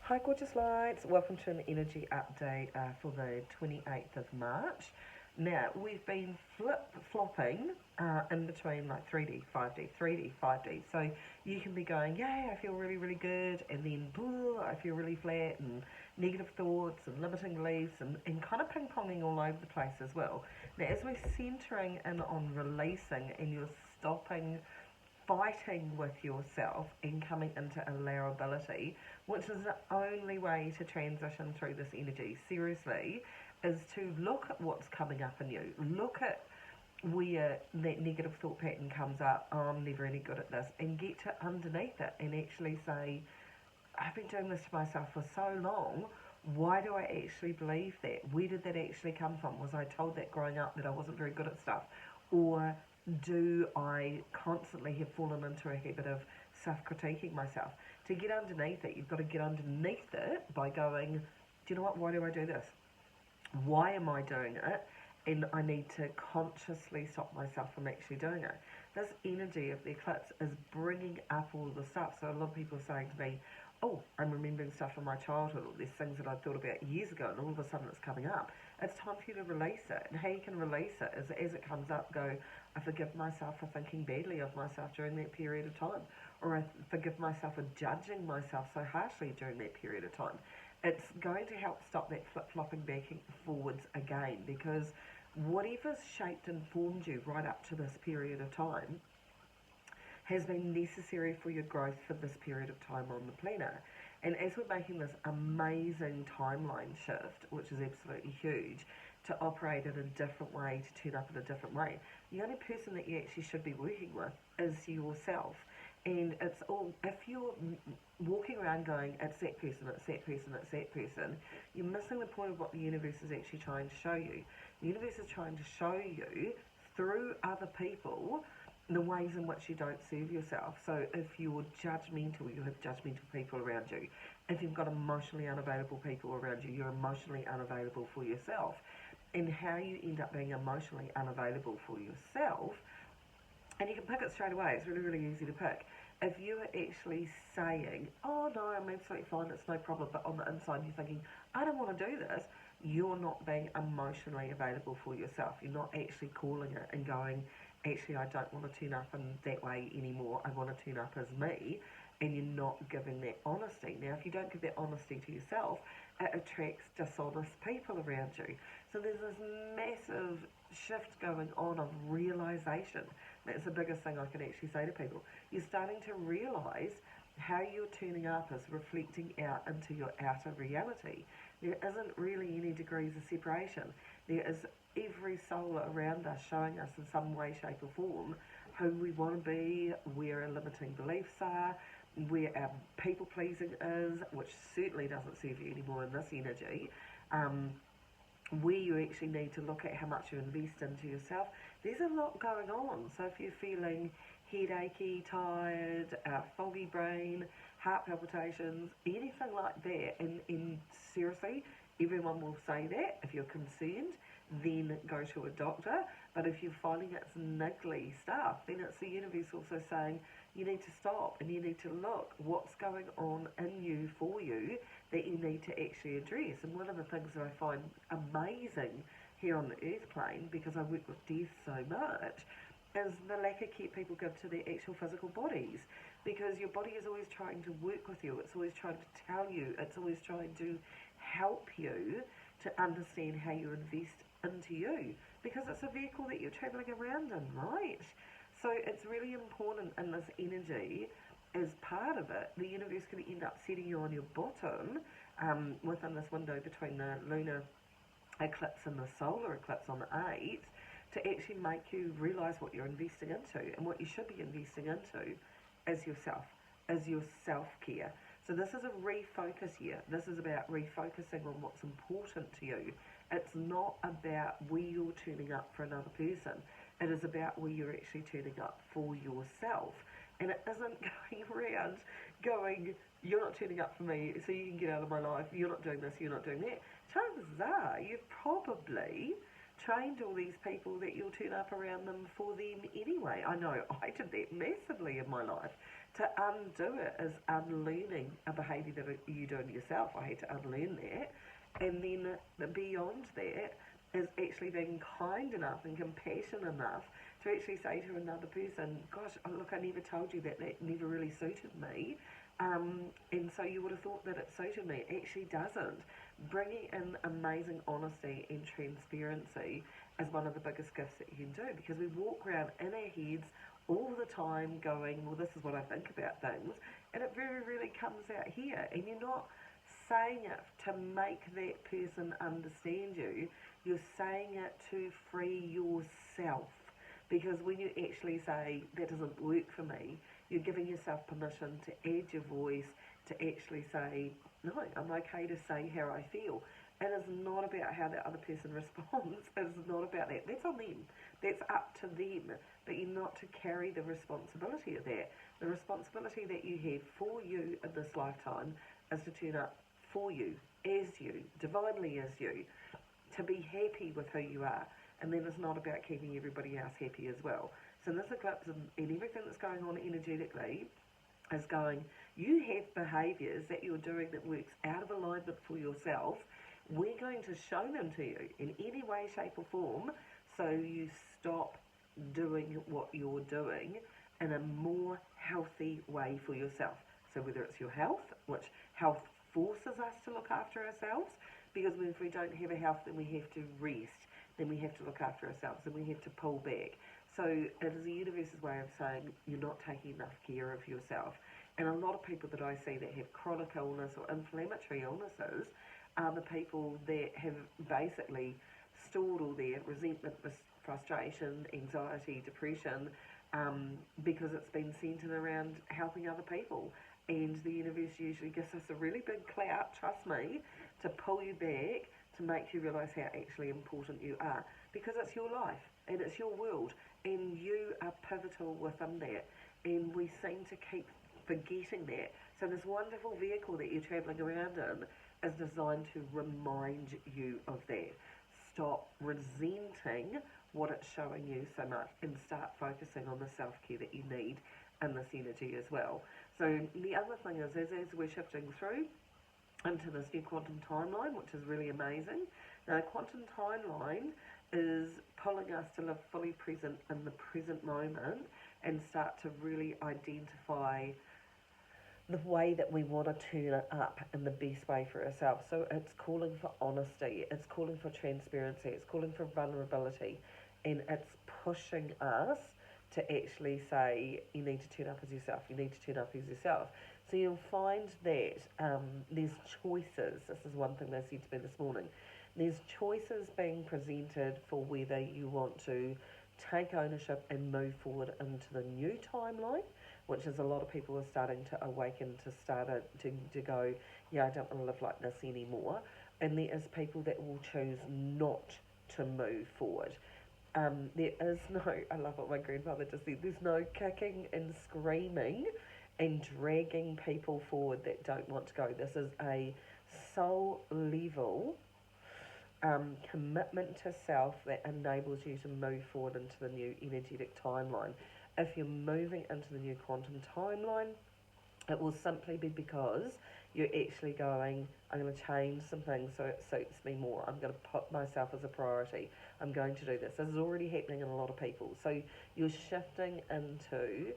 Hi, gorgeous lights. Welcome to an energy update for the 28th of March. Now, we've been flip flopping in between like 3D, 5D, 3D, 5D. So you can be going, yay, I feel really, really good, and then, boo, I feel really flat, and negative thoughts, and limiting beliefs, and kind of ping ponging all over the place as well. Now, as we're centering in on releasing and you're stopping fighting with yourself and coming into allowability, which is the only way to transition through this energy, seriously, is to look at what's coming up in you. Look at where that negative thought pattern comes up, oh, I'm never any good at this, and get to underneath it and actually say, I've been doing this to myself for so long. Why do I actually believe that? Where did that actually come from? Was I told that growing up that I wasn't very good at stuff? Or do I constantly have fallen into a habit of self-critiquing myself? To get underneath it, you've got to get underneath it by going, do you know what? Why do I do this? Why am I doing it? And I need to consciously stop myself from actually doing it. This energy of the eclipse is bringing up all the stuff. So a lot of people are saying to me, oh, I'm remembering stuff from my childhood, or there's things that I thought about years ago, and all of a sudden it's coming up. It's time for you to release it. And how you can release it is, as it comes up, go, I forgive myself for thinking badly of myself during that period of time. Or I forgive myself for judging myself so harshly during that period of time. It's going to help stop that flip-flopping back and forwards again, because whatever's shaped and formed you right up to this period of time has been necessary for your growth for this period of time on the planet. And as we're making this amazing timeline shift, which is absolutely huge, to operate in a different way, to turn up in a different way, the only person that you actually should be working with is yourself. And it's all, if you're walking around going, it's that person, it's that person, it's that person, you're missing the point of what the universe is actually trying to show you. The universe is trying to show you through other people the ways in which you don't serve yourself. So if you're judgmental, you have judgmental people around you. If you've got emotionally unavailable people around you, you're emotionally unavailable for yourself. And how you end up being emotionally unavailable for yourself, and you can pick it straight away, it's really, really easy to pick. If you are actually saying, oh no, I'm absolutely fine, it's no problem, but on the inside you're thinking, I don't want to do this, you're not being emotionally available for yourself. You're not actually calling it and going, actually, I don't want to turn up in that way anymore, I want to turn up as me, and you're not giving that honesty. Now, if you don't give that honesty to yourself, it attracts dishonest people around you. So there's this massive shift going on of realization. That's the biggest thing I can actually say to people. You're starting to realize how you're turning up is reflecting out into your outer reality. There isn't really any degrees of separation. There is every soul around us showing us in some way, shape or form who we want to be, where our limiting beliefs are, where our people pleasing is, which certainly doesn't serve you anymore in this energy, where you actually need to look at how much you invest into yourself. There's a lot going on. So if you're feeling headachy, tired, foggy brain, heart palpitations, anything like that, and seriously, everyone will say that. If you're concerned, then go to a doctor. But if you're finding it's niggly stuff, then it's the universe also saying you need to stop and you need to look what's going on in you for you that you need to actually address. And one of the things that I find amazing here on the earth plane, because I work with death so much, is the lack of care people give to their actual physical bodies. Because your body is always trying to work with you, it's always trying to tell you, it's always trying to help you to understand how you invest into you. Because it's a vehicle that you're travelling around in, right? So it's really important in this energy, as part of it, the universe can end up setting you on your bottom within this window between the lunar eclipse and the solar eclipse on the 8th, to actually make you realise what you're investing into. And what you should be investing into is yourself, is your self-care. So this is a refocus year. This is about refocusing on what's important to you. It's not about where you're turning up for another person. It is about where you're actually turning up for yourself. And it isn't going around going, you're not turning up for me, so you can get out of my life, you're not doing this, you're not doing that. Chances are you've probably trained all these people that you'll turn up around them for them anyway. I know I did that massively in my life. To undo it is unlearning a behaviour that you do in yourself. I had to unlearn that. And then beyond that is actually being kind enough and compassionate enough to actually say to another person, gosh, look, I never told you that never really suited me. And so you would have thought that it suited me. It actually doesn't. Bringing in amazing honesty and transparency is one of the biggest gifts that you can do, because we walk around in our heads all the time going, well, this is what I think about things, and it very rarely comes out here. And you're not saying it to make that person understand you, you're saying it to free yourself. Because when you actually say, that doesn't work for me, you're giving yourself permission to add your voice, to actually say, no, I'm okay to say how I feel. It is not about how the other person responds. It's not about that. That's on them. That's up to them. But you're not to carry the responsibility of that. The responsibility that you have for you in this lifetime is to turn up for you, as you, divinely as you, to be happy with who you are. And then it's not about keeping everybody else happy as well. So this eclipse and everything that's going on energetically is going, you have behaviours that you're doing that works out of alignment for yourself. We're going to show them to you in any way, shape or form, so you stop doing what you're doing in a more healthy way for yourself. So whether it's your health, which health forces us to look after ourselves, because if we don't have a health, then we have to rest, then we have to look after ourselves, then we have to pull back. So it is the universe's way of saying you're not taking enough care of yourself. And a lot of people that I see that have chronic illness or inflammatory illnesses are the people that have basically stored all their resentment, frustration, anxiety, depression, because it's been centered around helping other people. And the universe usually gives us a really big clout, trust me, to pull you back, to make you realise how actually important you are. Because it's your life, and it's your world, and you are pivotal within that. And we seem to keep forgetting that. So this wonderful vehicle that you're travelling around in is designed to remind you of that. Stop resenting what it's showing you so much and start focusing on the self-care that you need in this energy as well. So the other thing is, as we're shifting through into this new quantum timeline, which is really amazing. Now, quantum timeline is pulling us to live fully present in the present moment and start to really identify the way that we want to turn it up in the best way for ourselves. So it's calling for honesty, it's calling for transparency, it's calling for vulnerability, and it's pushing us to actually say, you need to turn up as yourself, you need to turn up as yourself. So you'll find that there's choices. This is one thing they said to me this morning. There's choices being presented for whether you want to take ownership and move forward into the new timeline, which is a lot of people are starting to awaken to go, yeah, I don't want to live like this anymore. And there is people that will choose not to move forward. There is no, I love what my grandfather just said, there's no kicking and screaming and dragging people forward that don't want to go. This is a soul level commitment to self that enables you to move forward into the new energetic timeline. If you're moving into the new quantum timeline, it will simply be because you're actually going, I'm going to change some things so it suits me more. I'm going to put myself as a priority. I'm going to do this. This is already happening in a lot of people. So you're shifting into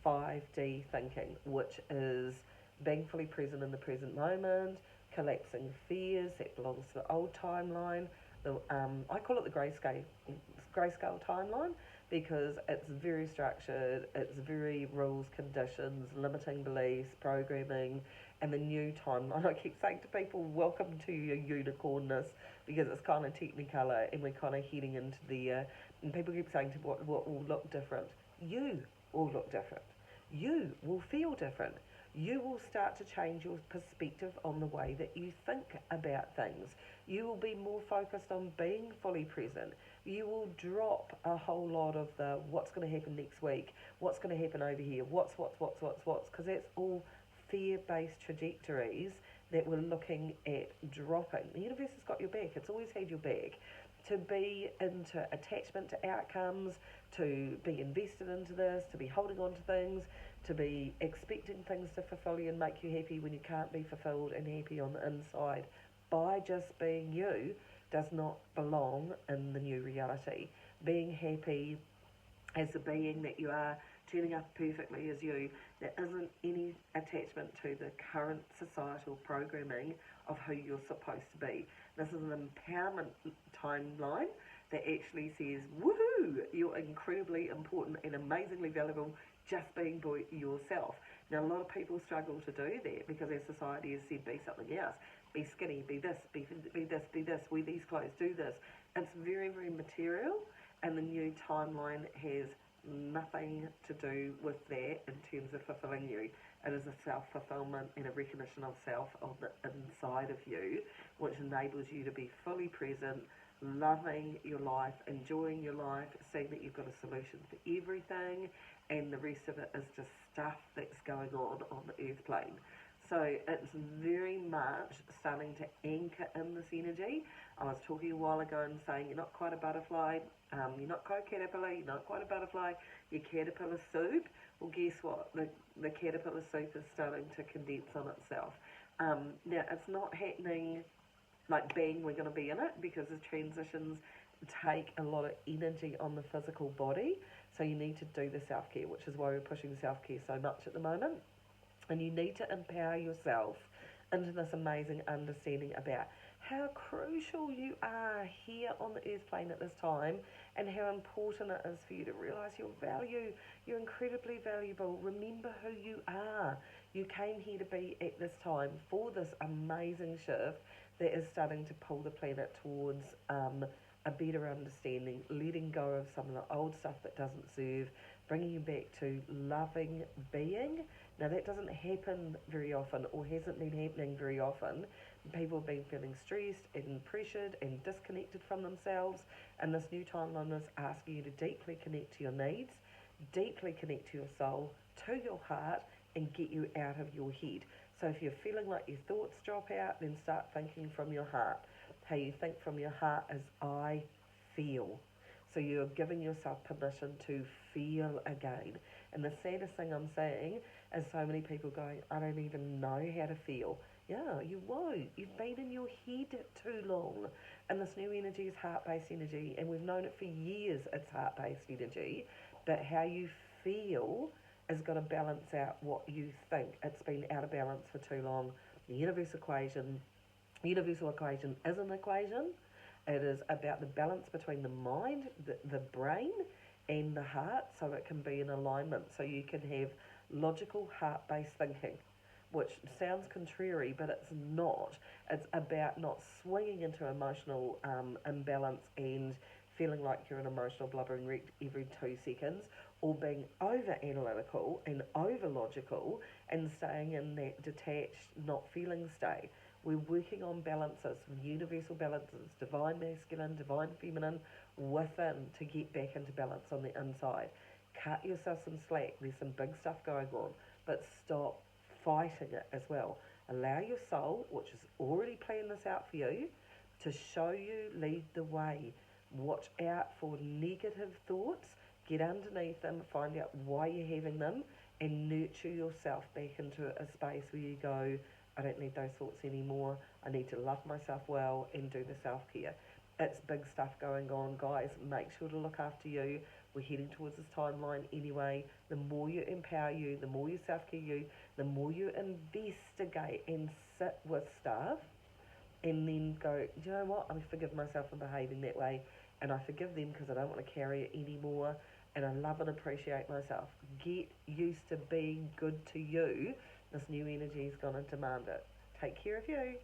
5D thinking, which is being fully present in the present moment, collapsing fears that belongs to the old timeline. I call it the grayscale timeline, because it's very structured, it's very rules, conditions, limiting beliefs, programming, and the new timeline. I keep saying to people, welcome to your unicornness, because it's kind of technicolor and we're kind of heading into and people keep saying to what will look different. You will look different. You will feel different. You will start to change your perspective on the way that you think about things. You will be more focused on being fully present. You will drop a whole lot of the what's going to happen next week, what's going to happen over here, what's, because that's all fear-based trajectories that we're looking at dropping. The universe has got your back. It's always had your back. To be into attachment to outcomes, to be invested into this, to be holding on to things, to be expecting things to fulfill you and make you happy when you can't be fulfilled and happy on the inside by just being you does not belong in the new reality. Being happy as the being that you are, turning up perfectly as you, there isn't any attachment to the current societal programming of who you're supposed to be. This is an empowerment timeline that actually says, woohoo, you're incredibly important and amazingly valuable just being yourself. Now, a lot of people struggle to do that because our society has said be something else. Be skinny, be this, be this, be this, wear these clothes, do this. It's very, very material, and the new timeline has nothing to do with that in terms of fulfilling you. It is a self-fulfillment and a recognition of self on the inside of you, which enables you to be fully present, loving your life, enjoying your life, seeing that you've got a solution for everything, and the rest of it is just stuff that's going on the earth plane. So it's very much starting to anchor in this energy. I was talking a while ago and saying you're not quite a butterfly, you're not quite a caterpillar, you're not quite a butterfly, you're caterpillar soup. Well, guess what? The caterpillar soup is starting to condense on itself. Now, it's not happening like bang, we're going to be in it, because the transitions take a lot of energy on the physical body. So you need to do the self-care, which is why we're pushing self-care so much at the moment. And you need to empower yourself into this amazing understanding about how crucial you are here on the earth plane at this time, and how important it is for you to realise your value. You're incredibly valuable. Remember who you are. You came here to be at this time for this amazing shift that is starting to pull the planet towards a better understanding, letting go of some of the old stuff that doesn't serve, bringing you back to loving being. Now, that doesn't happen very often, or hasn't been happening very often. People have been feeling stressed and pressured and disconnected from themselves, and this new timeline is asking you to deeply connect to your needs, deeply connect to your soul, to your heart, and get you out of your head. So if you're feeling like your thoughts drop out, then start thinking from your heart. How you think from your heart is I feel. So you're giving yourself permission to feel again. And the saddest thing I'm saying is so many people going, I don't even know how to feel. Yeah, you won't. You've been in your head too long. And this new energy is heart-based energy, and we've known it for years, it's heart-based energy. But how you feel is going to balance out what you think. It's been out of balance for too long. The universal equation is an equation. It is about the balance between the mind, the brain, and the heart, so it can be in alignment. So you can have logical, heart-based thinking, which sounds contrary, but it's not. It's about not swinging into emotional imbalance and feeling like you're an emotional blubbering wreck every 2 seconds, or being over-analytical and over-logical and staying in that detached, not feeling state. We're working on balances, universal balances, divine masculine, divine feminine, within, to get back into balance on the inside. Cut yourself some slack. There's some big stuff going on, but stop fighting it as well. Allow your soul, which has already planned this out for you, to show you, lead the way. Watch out for negative thoughts. Get underneath them, find out why you're having them, and nurture yourself back into a space where you go, I don't need those thoughts anymore. I need to love myself well and do the self-care. It's big stuff going on, guys. Make sure to look after you. We're heading towards this timeline anyway. The more you empower you, the more you self-care you, the more you investigate and sit with stuff, and then go, do you know what? I forgive myself for behaving that way, and I forgive them because I don't want to carry it anymore, and I love and appreciate myself. Get used to being good to you. This new energy is going to demand it. Take care of you.